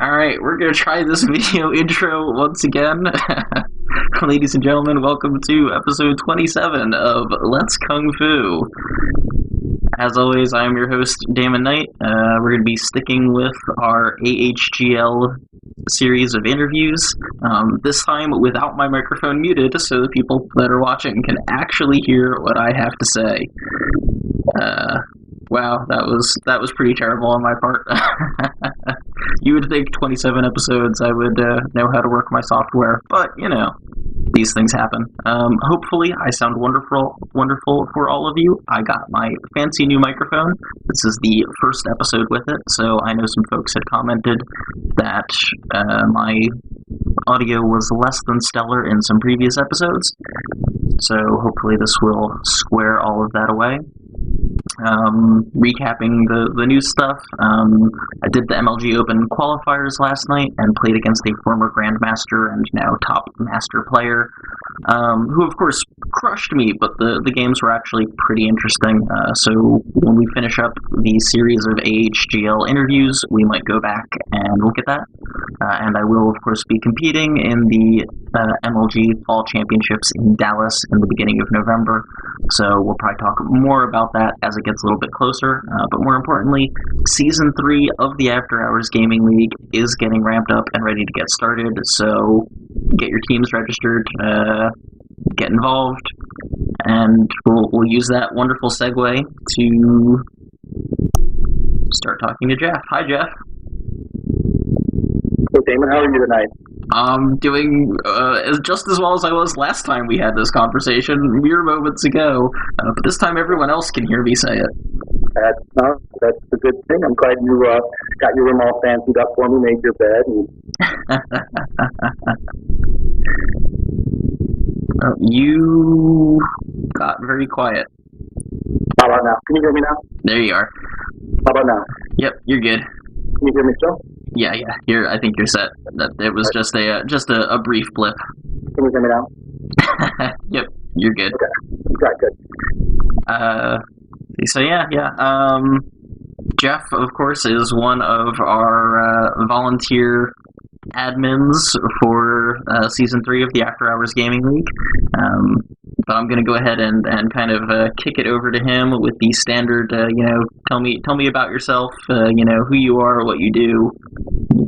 Alright, we're gonna try this video intro once again. Ladies and gentlemen, welcome to episode 27 of Let's Kung Fu. As always, I am your host, Damon Knight. We're gonna be sticking with our AHGL series of interviews, this time without my microphone muted, so the people that are watching can actually hear what I have to say. Wow, that was pretty terrible on my part. You would think 27 episodes I would know how to work my software, but you know, these things happen. Hopefully I sound wonderful for all of you. I got my fancy new microphone. This is the first episode with it, so I know some folks had commented that my audio was less than stellar in some previous episodes, so hopefully this will square all of that away. Recapping the new stuff, I did the MLG Open qualifiers last night and played against a former Grandmaster and now top Master player, who of course crushed me, but the games were actually pretty interesting, so when we finish up the series of AHGL interviews, we might go back and look at that, and I will of course be competing in the MLG Fall Championships in Dallas in the beginning of November, so we'll probably talk more about that as it gets a little bit closer, but more importantly, Season 3 of the After Hours Gaming League is getting ramped up and ready to get started, so get your teams registered, get involved, and we'll use that wonderful segue to start talking to Jeff. Hi, Jeff. Hey, Damon, how are you tonight? I'm doing just as well as I was last time we had this conversation, mere moments ago, but this time everyone else can hear me say it. That's a good thing. I'm glad you got your room all fancied up for me, made your bed. You got very quiet. How about now? Can you hear me now? There you are. How about now? Yep, you're good. Can you hear me still? Yeah. I think you're set. It was just a brief blip. Can you hear me now? Yep, you're good. Okay, good. So yeah. Jeff, of course, is one of our volunteer admins for Season 3 of the After Hours Gaming League. But I'm going to go ahead and kind of kick it over to him with the standard, tell me about yourself, who you are, what you do,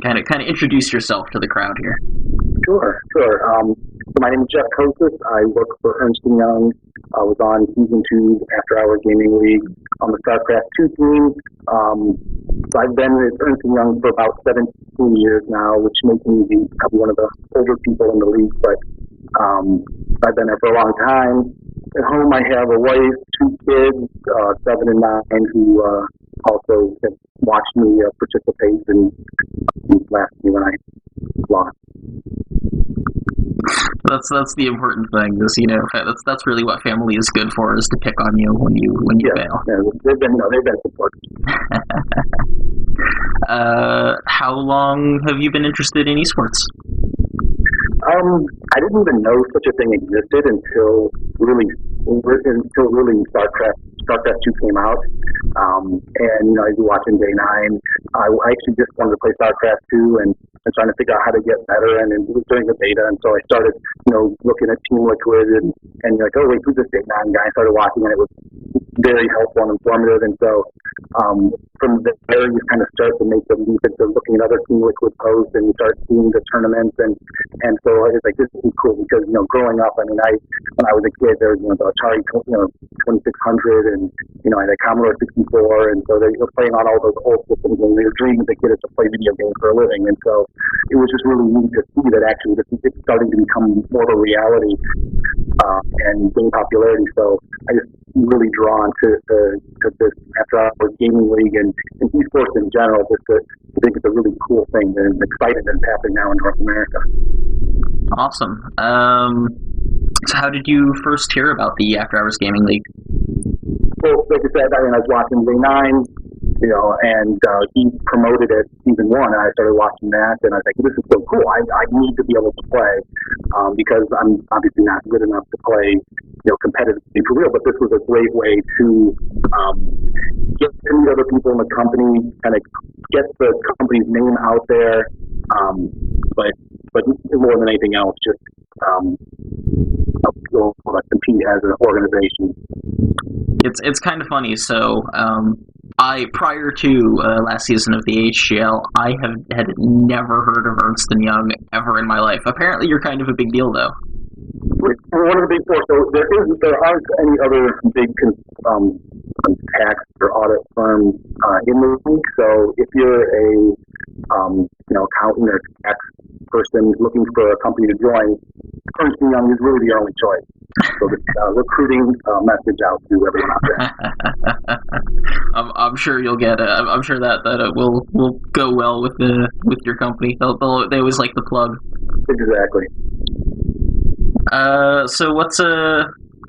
kind of introduce yourself to the crowd here. Sure. So my name is Jeff Kocsis. I work for Ernst & Young. I was on Season 2 After Hours Gaming League on the StarCraft 2 team. So I've been with Ernst & Young for about 17 years now, which makes me probably one of the older people in the league, but I've been there for a long time. At home, I have a wife, 2 kids, 7 and 9, who also have watched me participate and laughed at me when I lost. That's the important thing. That's really what family is good for, is to pick on you when you fail. Yeah, they've been supportive. How long have you been interested in eSports? I didn't even know such a thing existed until really StarCraft 2 came out. And I was watching Day 9. I actually just wanted to play StarCraft 2 and trying to figure out how to get better, and it was during the beta, and so I started, looking at Team Liquid, and you're like, oh wait, who's this Day 9 guy? I started watching, and it was very helpful and informative, and so from there you kind of start to make the leap into looking at other Team Liquid posts, and you start seeing the tournaments, and so I was like, this is cool, because growing up, when I was a kid, there was the Atari 2600, and I had a Commodore 64, and so they were playing on all those old systems, and their dream as a kid is to play video games for a living, and so it was just really neat to see that actually it's starting to become more of a reality and gain popularity. So I just really drawn to this After Hours Gaming League and eSports in general, just to think it's a really cool thing, and I'm excited that it's happening now in North America. Awesome. So how did you first hear about the After Hours Gaming League? Well, like I said, I was watching Day 9, and he promoted it Season 1, and I started watching that, and I was like, this is so cool. I need to be able to play, because I'm obviously not good enough to play, competitively for real. But this was a great way to get to meet other people in the company, kind of get the company's name out there. But more than anything else, just compete as an organization. It's kind of funny. So prior to last season of the AHGL, I had never heard of Ernst & Young ever in my life. Apparently, you're kind of a big deal, though. We're one of the big four. So there aren't any other big tax or audit firms in the league. So if you're a accountant or tax person looking for a company to join, Ernst & Young is really the only choice. So the recruiting message out to everyone out there. I'm sure you'll get. I'm sure that will go well with your company. They always like the plug. Exactly. So what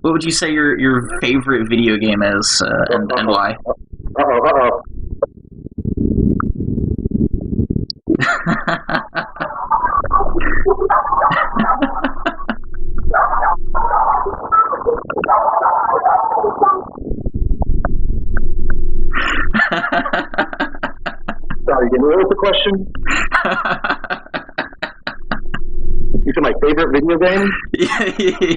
would you say your favorite video game is, and why? Sorry, what was the question? You said my favorite video game?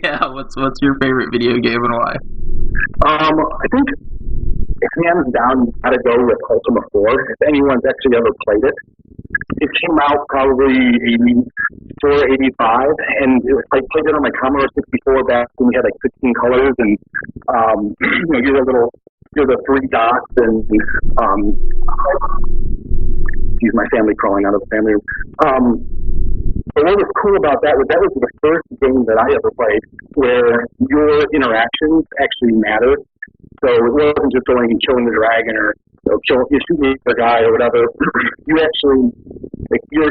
Yeah. What's your favorite video game and why? I think hands down, you gotta go with Ultima 4. If anyone's actually ever played it, it came out probably 84, 85, and I played it on my Commodore 64 back when we had like 16 colors, and you're the three dots, and excuse my family crawling out of the family room. But what was cool about that was the first game that I ever played where your interactions actually mattered. So it wasn't just going and killing the dragon or you're shooting the guy or whatever. You actually, if you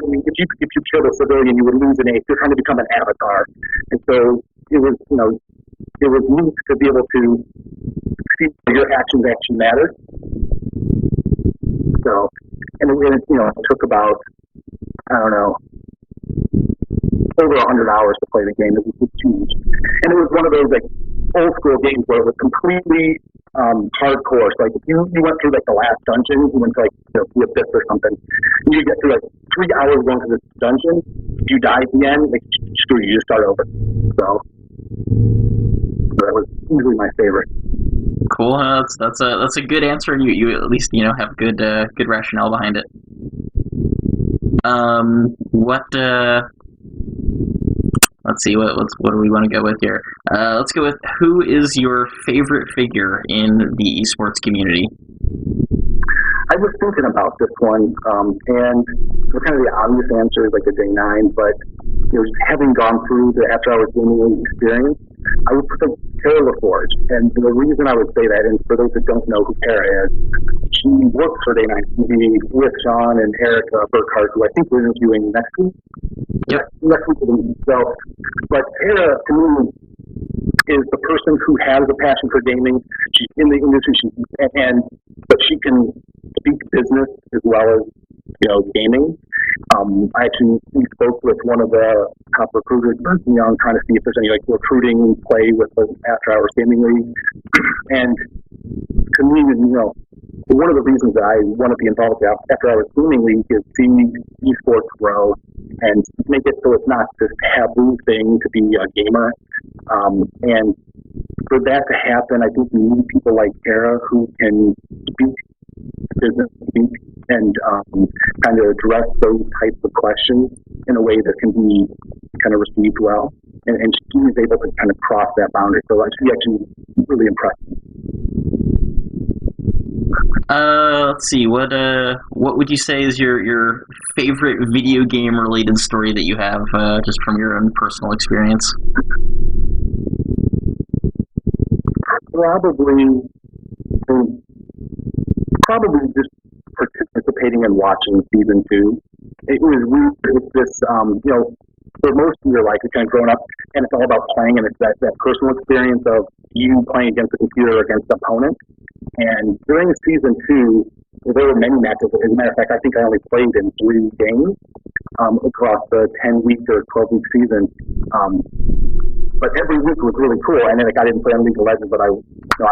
kill a civilian, you would lose an ace. You're trying to become an avatar, and so it was neat to be able to see your actions actually mattered. So, and it took about, I don't know, over 100 hours to play the game. It was huge, and it was one of those like old school games where it was completely hardcore. So like if you went through like the last dungeon, you went to like the abyss or something, and you get through like 3 hours going through this dungeon. If you die at the end, like screw you, just start over. So that was easily my favorite. Cool. That's a good answer, and you at least have good rationale behind it. Let's see, what do we want to go with here? Let's go with, who is your favorite figure in the esports community? I was thinking about this one, and kind of the obvious answer is like a J9, but having gone through the after-hours gaming experience, I would put Tara LaForge. And the reason I would say that, and for those that don't know who Tara is, she works for Day 9 TV with Sean and Erica Burkhart, who I think we're interviewing next week. Yep. Next week. So, but Tara, to me, is the person who has a passion for gaming. She's in the industry, but she can speak business as well as gaming. We spoke with one of the top recruiters, Ernst & Young, trying to see if there's any like recruiting play with the After Hours Gaming League. And to me, one of the reasons that I want to be involved with the After Hours Gaming League is seeing esports grow and make it so it's not this taboo thing to be a gamer. And for that to happen, I think we need people like Tara who can speak business and kind of address those types of questions in a way that can be kind of received well. And she was able to kind of cross that boundary. So she actually really impressed me. Let's see. What would you say is your favorite video game related story that you have, just from your own personal experience? Probably just participating and watching season 2. It was weird. It's this, for most of your life, you're kind of growing up, and it's all about playing, and it's that personal experience of you playing against the computer or against the opponent. And during season 2, there were many matches. As a matter of fact, I think I only played in 3 games across the 10-week or 12-week season. but every week was really cool. And then I didn't play on League of Legends, but I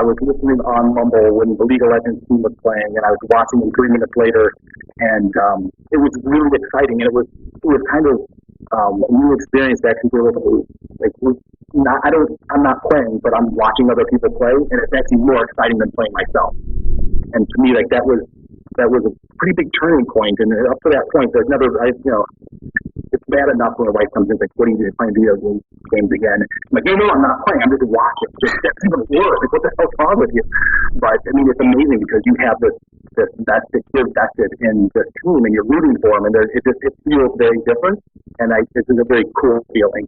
was listening on Mumble when the League of Legends team was playing, and I was watching them 3 minutes later, and it was really exciting. And it was kind of a new experience to actually be able to I'm not playing, but I'm watching other people play, and it's actually more exciting than playing myself. And to me, like that was a pretty big turning point. And up to that point, there's never, it's bad enough when a wife comes in and like, what are you doing, playing video games again? I'm like, no, I'm not playing. I'm just watching. That's even worse. Like, what the hell's wrong with you? But I mean, it's amazing because you have this you're vested in this team and you're rooting for them, and it feels very different. And this is a very cool feeling.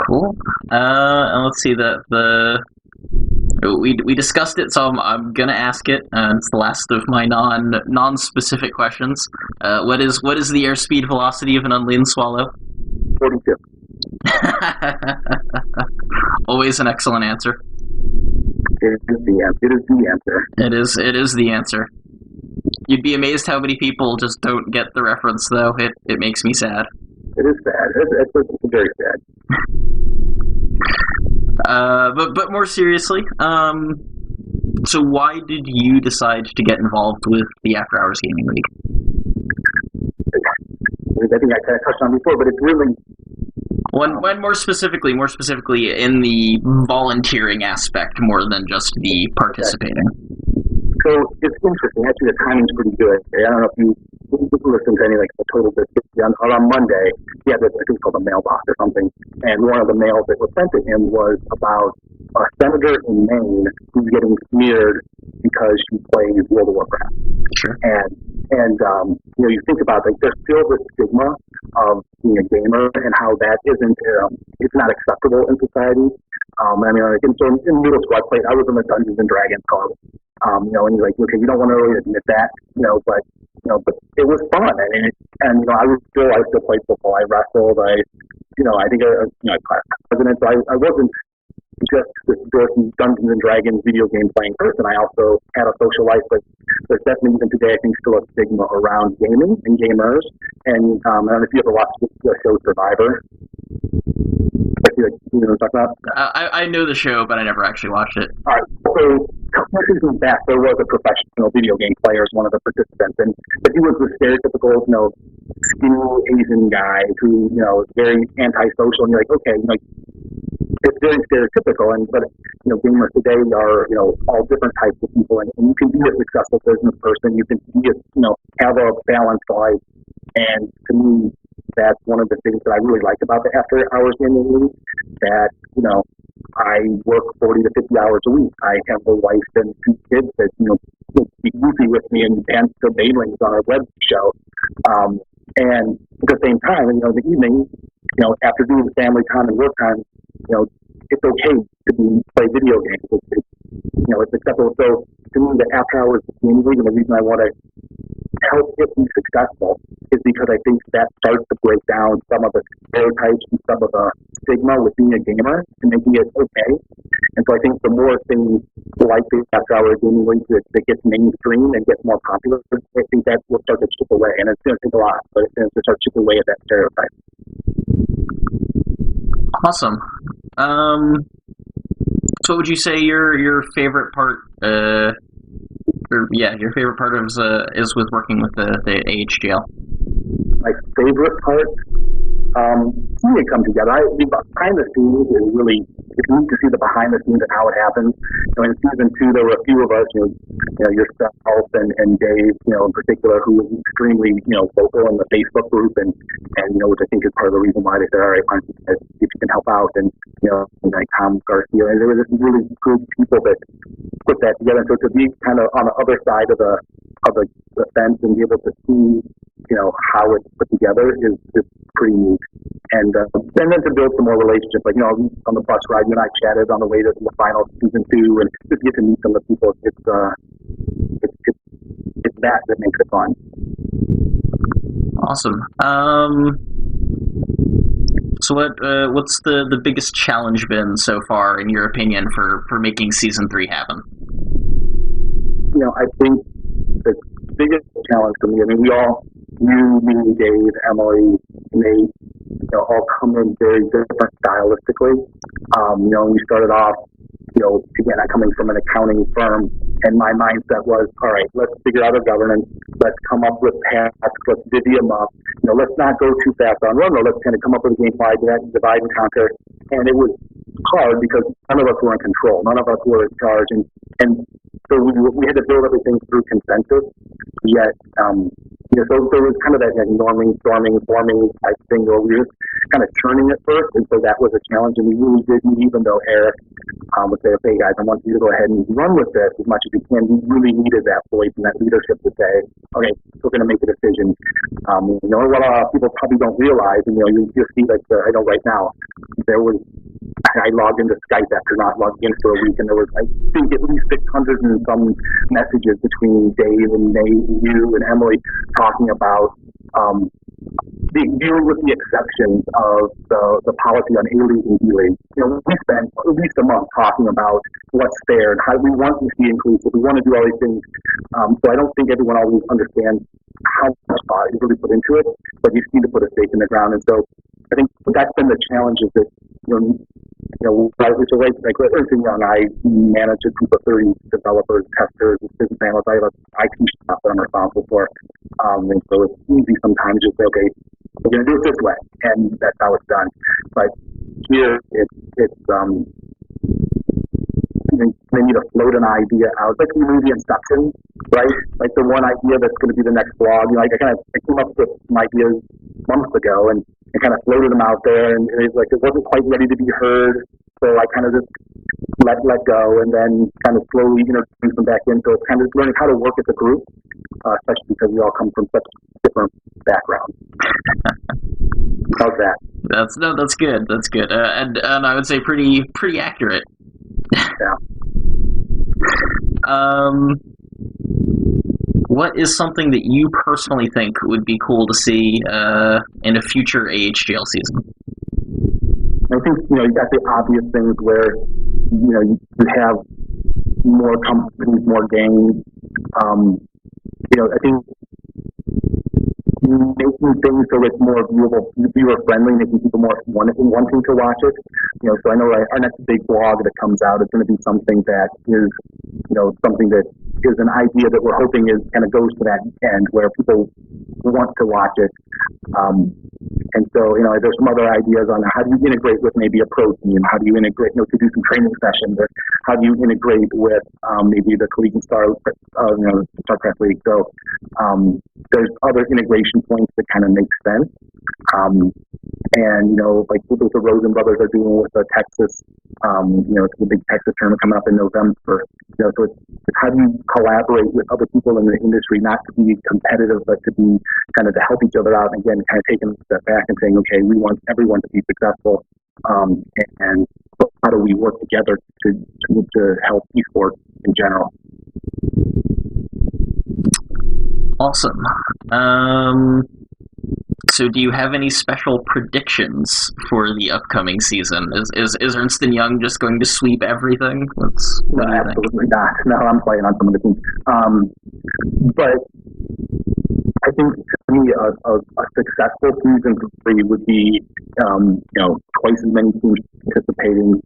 Cool. And let's see we discussed it, so I'm gonna ask it. It's the last of my non-specific questions. What is the airspeed velocity of an unladen swallow? 42. Always an excellent answer. It is the answer. It is the answer. You'd be amazed how many people just don't get the reference, though. It makes me sad. It is sad. It's very sad. But more seriously, so why did you decide to get involved with the After Hours Gaming League? I think I kind of touched on before, but it's really when more specifically in the volunteering aspect more than just the participating. So it's interesting. Actually, the timing's pretty good. I don't know if you listen to any like the Total Biscuit on Monday. He had this, I think it's called a mailbox or something, and one of the mails that was sent to him was about a senator in Maine who's getting smeared because she plays World of Warcraft. Sure. And you think about like there's still this stigma of being a gamer and how that isn't it's not acceptable in society. I mean, like in middle school, I was in the Dungeons and Dragons club. And you're like, okay, you don't want to really admit that, but it was fun. I mean, I still played football. I wrestled. I think I president. So I wasn't just this Dungeons and Dragons video game playing person. I also had a social life, but there's definitely even today, I think, still a stigma around gaming and gamers. And I don't know if you ever watched the show Survivor. You know what I'm talking about? I know the show, but I never actually watched it. All right. So a couple of seasons back, there was a professional video game player as one of the participants, but he was the stereotypical, skinny Asian guy who, is very antisocial. And you're like, okay, it's very stereotypical. But gamers today are, all different types of people, and you can be a successful business person. You can be have a balanced life, and to me, that's one of the things that I really like about the After Hours Gaming League, that, I work 40 to 50 hours a week. I have a wife and 2 kids that, be goofy with me and dance to Bailings on our web show. And at the same time, in the evening, after doing the family time and work time, it's okay to play video games. It's acceptable. So to me, the After Hours Gaming League, and the reason I want to help it be successful is because I think that starts to break down some of the stereotypes and some of the stigma with being a gamer and making it okay. And so I think the more things like the After Hours Gaming League that gets mainstream and gets more popular, I think that will start to chip away. And it's going to take a lot, but it's going to start chipping away at that stereotype. Awesome. So what would you say your favorite part your favorite part is with working with the AHGL? My favorite part, seeing it come together. Behind the scenes is really, it's neat to see the behind the scenes and how it happens. In season 2, there were a few of us, yourself and Dave, in particular, who was extremely, vocal in the Facebook group, and which I think is part of the reason why they said, all right, why don't you guys, if you can help out, and like Tom Garcia, and there were just really good people that put that together. And so to be kind of on the other side of the fence and be able to see, how it's put together is pretty neat. And then to build some more relationships, like, on the bus ride, you and I chatted on the way to the final season 2, and just get to meet some of the people. It's that makes it fun. Awesome. So what's the biggest challenge been so far, in your opinion, for making season 3 happen? I think the biggest challenge for me, we all, you, me, Dave, Emily, Nate, all come in very different stylistically. We started off, again, coming from an accounting firm, and my mindset was, all right, let's figure out a governance, let's come up with tasks, let's divvy them up, let's not go too fast on one, let's kind of come up with a game plan, divide and conquer. And it was hard because none of us were in control, none of us were in charge, and so we had to build everything through consensus. Yet, so there was kind of that norming, storming, forming type thing where we were kind of churning at first, and so that was a challenge. And we really did, even though Eric would say, "Okay, guys, I want you to go ahead and run with this as much as you can." We really needed that voice and that leadership to say, "Okay, we're going to make a decision." What people probably don't realize, and you just see I know right now there was. I logged into Skype after not logging in for a week, and there was, I think, at least 600 and some messages between Dave and Nate and you and Emily talking about dealing with the exceptions of the policy on A-League and D-League. We spent at least a month talking about what's fair and how we want to be inclusive. We want to do all these things. So I don't think everyone always understands how much thought is really put into it, but you just need to put a stake in the ground. And so I think that's been the challenge is that, like Ernst & Young, I manage a group of 30 developers, testers, business analysts. I have an IT shop that I'm responsible for. And so it's easy sometimes just say, okay, we're going to do it this way, and that's how it's done. But here, it's they need to float an idea out, like the movie Inception, right? Like the one idea that's going to be the next blog. I came up with some ideas months ago, and kind of floated them out there, and it wasn't quite ready to be heard, so I kind of just let go, and then kind of slowly bring them back in. So it's kind of learning how to work as a group, especially because we all come from such different backgrounds. How's that? That's good. That's good, and I would say pretty accurate. Yeah. What is something that you personally think would be cool to see in a future AHGL season? I think you got the obvious things where you have more companies, more games. I think making things so it's more viewable, viewer friendly, making people more wanting to watch it. So I know our next big blog that comes out is going to be something that is, something that is an idea that we're hoping is kind of goes to that end where people want to watch it. And so, there's some other ideas on how do you integrate with maybe a pro team? How do you integrate, to do some training sessions? Or how do you integrate with maybe the Collegiate StarCraft League? So there's other integration points that kind of make sense. And, like what the Rosen brothers are doing with the Texas, it's the big Texas tournament coming up in November. So it's how do you collaborate with other people in the industry, not to be competitive, but to be kind of to help each other out. And again, kind of taking a step back and saying, okay, we want everyone to be successful. And how do we work together to help eSports in general? Awesome. So do you have any special predictions for the upcoming season? Is Ernst & Young just going to sweep everything? No, absolutely not. No, I'm playing on some of the teams. But I think to me, a successful season for 3 would be, twice as many teams participating,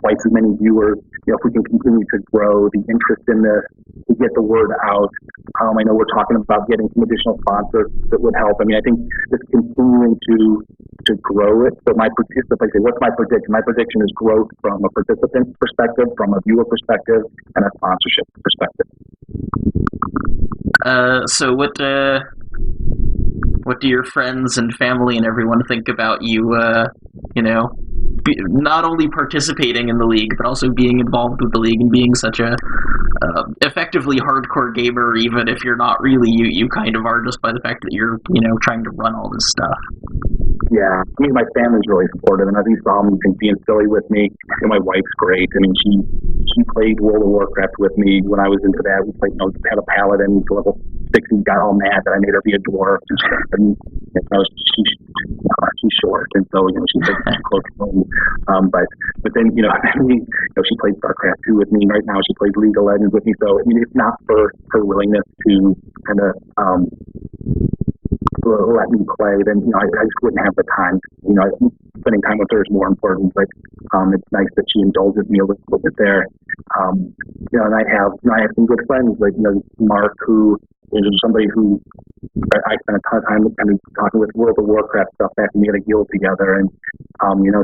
twice as many viewers. If we can continue to grow the interest in this, to get the word out. I know we're talking about getting some additional sponsors that would help. I mean, I think just continuing to grow it. So what's my prediction? My prediction is growth from a participant perspective, from a viewer perspective, and a sponsorship perspective. So what do your friends and family and everyone think about you, not only participating in the league, but also being involved with the league and being such a effectively hardcore gamer, even if you're not really, you kind of are, just by the fact that you're, trying to run all this stuff? Yeah, I mean, my family's really supportive, and as you saw me being silly with me, my wife's great. I mean, she played World of Warcraft with me when I was into that. We played, had a paladin to level 60, got all mad that I made her be a dwarf, and she's short, and so she's close to home. But then she played StarCraft 2 with me. Right now, she plays League of Legends with me. So I mean, if not for her willingness to kind of let me play, then I just wouldn't have the time. Spending time with her is more important. But it's nice that she indulges me a little bit there. And I have some good friends like Mark, who is somebody who I spent a ton of time kind of talking with World of Warcraft stuff back when we had a guild together, and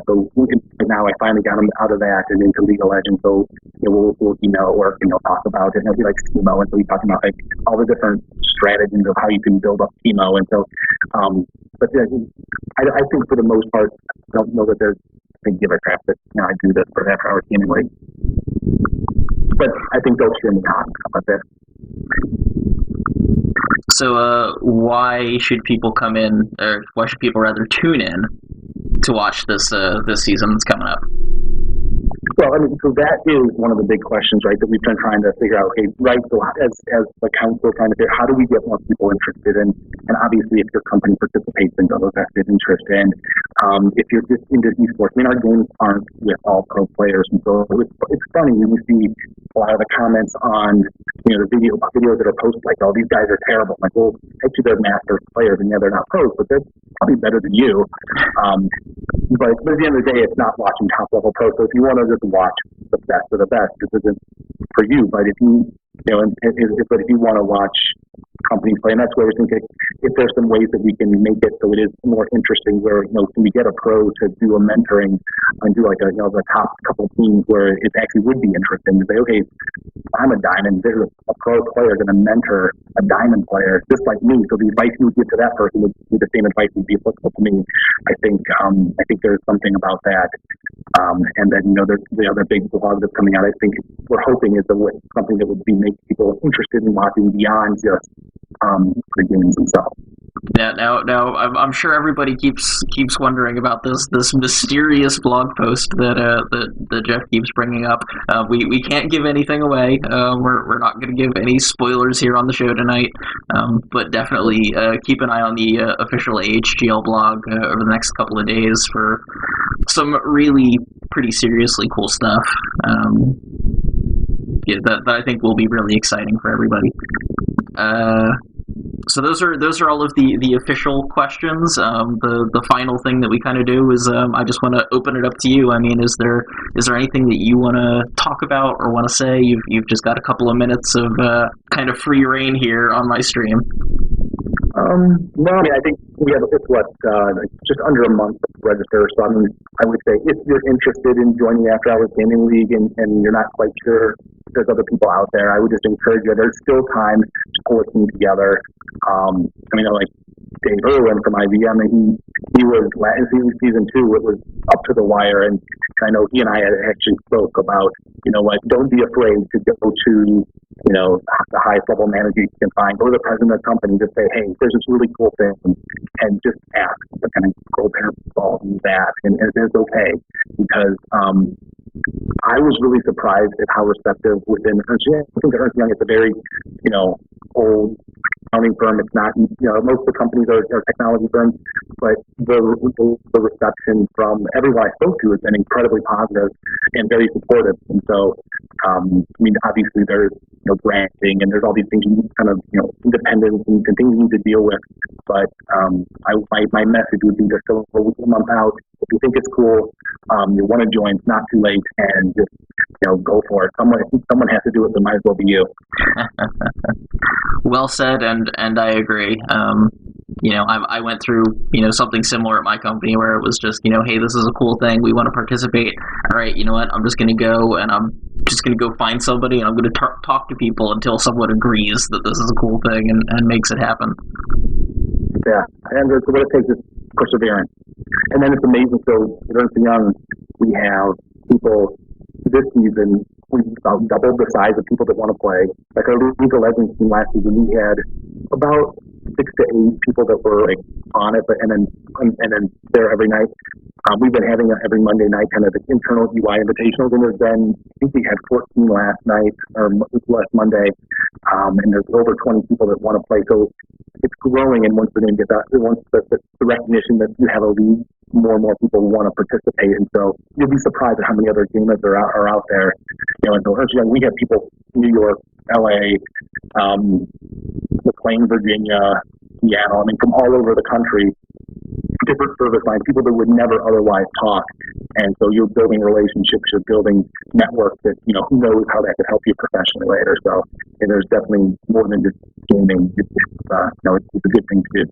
so now I finally got him out of that and into League of Legends. So we'll email at work and he'll talk about it, and he'll be like Teemo, and so he's talking about like all the different strategies of how you can build up Teemo, and so but I think for the most part, I don't know that there's a big give a crap that I do this for half hour anyway. But I think they'll cheer me on about this. So, why should people come in, or why should people rather tune in to watch this season that's coming up? Well, so that is one of the big questions, right, that we've been trying to figure out. Okay, right, so as the council trying to figure out how do we get more people interested in, and obviously if your company participates in those vested interest, and if you're just into eSports, our games aren't with all pro players, and so it's funny when you see a lot of the comments on the videos that are posted like, oh, these guys are terrible. I'm like, well, actually they're master players, and they're not pros, but they're probably better than you. But at the end of the day, it's not watching top level pros. So if you want to just watch the best of the best, this isn't for you. But if you but if you want to watch companies play, and that's where we think if there's some ways that we can make it so it is more interesting, where can we get a pro to do a mentoring and do like the top couple teams where it actually would be interesting to say, okay, I'm a diamond, there's a pro player going to mentor a diamond player just like me, so the advice you would give to that person would be the same advice would be applicable to me. I think there's something about that. And then there's the other big blog that's coming out. I think we're hoping is something that would make people interested in watching beyond just the games themselves. Yeah, now I'm sure everybody keeps wondering about this mysterious blog post that Jeff keeps bringing up. We can't give anything away. We're not going to give any spoilers here on the show tonight. But definitely keep an eye on the official AHGL blog over the next couple of days for some really pretty seriously cool stuff. That I think will be really exciting for everybody. So those are all of the official questions. The final thing that we kind of do is I just want to open it up to you. Is there anything that you want to talk about or want to say? You've just got a couple of minutes of kind of free reign here on my stream. No, I think we have just under a month to register. So I would say if you're interested in joining the After Hours Gaming League and you're not quite sure if there's other people out there, I would just encourage you. There's still time to pull a team together. Like Dave Irwin from IBM, and he was in season 2. It was up to the wire, and I know he and I had actually spoke about don't be afraid to go to the highest level manager you can find. Go to the president of the company, just say, hey, there's this really cool thing, and just ask to kind of go there, involved in that, and it's okay, because I was really surprised at how receptive within Ernst Young. I think Ernst Young is a very old accounting firm. It's not most of the companies are technology firms, but the reception from everyone I spoke to has been incredibly positive and very supportive. And so, obviously there's branding and there's all these things, kind of independence and things you need to deal with. But my message would be just go a month out. If you think it's cool, you want to join, it's not too late, and just go for it. Someone has to do it, so it might as well be you. Well said, and I agree. I went through something similar at my company where it was just hey, this is a cool thing, we want to participate. All right, you know what? I'm just going to go, and I'm just going to go find somebody, and I'm going to talk to people until someone agrees that this is a cool thing and makes it happen. Yeah, and so what it takes is perseverance. And then it's amazing. So at Ernst Young, we have people this season. We've about doubled the size of people that want to play. Like our League of Legends team last season, we had about 6 to 8 people that were on it, and then there every night. We've been having every Monday night kind of the internal UI invitationals, and there's been, I think we had 14 last night or last Monday, and there's over 20 people that want to play. So it's growing, and once the name gets out, once the recognition that you have a league, more and more people want to participate, and so you'll be surprised at how many other gamers are out there. And so we have people in New York, LA, McLean, Virginia, Seattle, I mean, from all over the country, different service lines, people that would never otherwise talk. And so you're building relationships, you're building networks that, who knows how that could help you professionally later. So there's definitely more than just gaming. It's a good thing to do.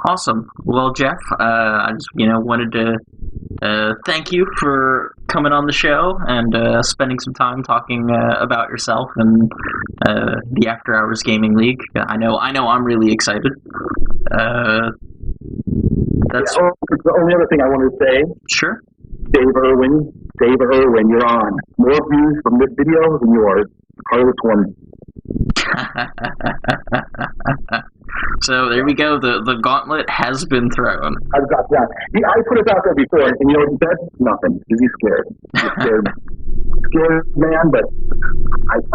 Awesome. Well, Jeff, I just, wanted to thank you for coming on the show and spending some time talking about yourself and the After Hours Gaming League. I know I'm really excited. That's the only other thing I wanted to say. Sure. Dave Irwin, you're on. More views from this video than yours. Part of the tournament. So there we go. The gauntlet has been thrown. I put it out there before, and you know what he said? Nothing. He's scared. He's scared. Scared man, but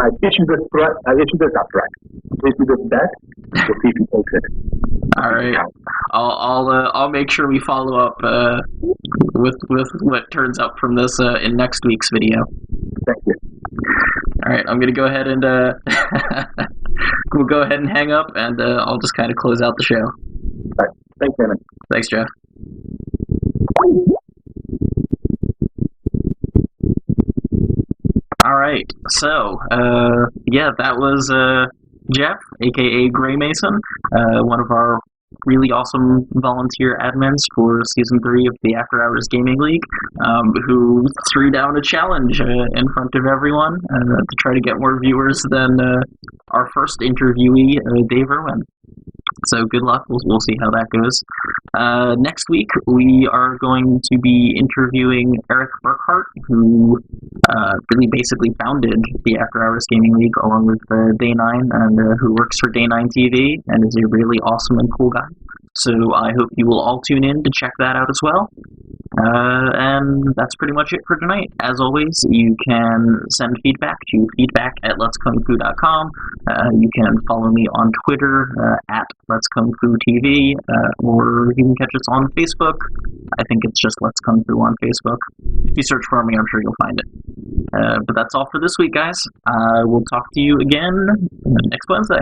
I issue this threat. I issue this bet. We'll see if he takes it. All right. I'll make sure we follow up with what turns up from this in next week's video. Thank you. All right, I'm gonna go ahead and we'll go ahead and hang up, and I'll just kind of close out the show. All right. Thanks, Evan. Thanks, Jeff. All right, so that was Jeff, aka Greymason, one of our really awesome volunteer admins for Season 3 of the After Hours Gaming League, who threw down a challenge in front of everyone to try to get more viewers than our first interviewee, Dave Irwin. So good luck. We'll see how that goes. Next week, we are going to be interviewing Eric Burkhart, who really basically founded the After Hours Gaming League along with Day 9, and who works for Day 9 TV and is a really awesome and cool guy. So I hope you will all tune in to check that out as well. And that's pretty much it for tonight. As always, you can send feedback to feedback@letskungfu.com. You can follow me on Twitter at letskungfu.tv, or you can catch us on Facebook. I think it's just Let's Kung Fu on Facebook. If you search for me, I'm sure you'll find it. But that's all for this week, guys. We'll talk to you again next Wednesday.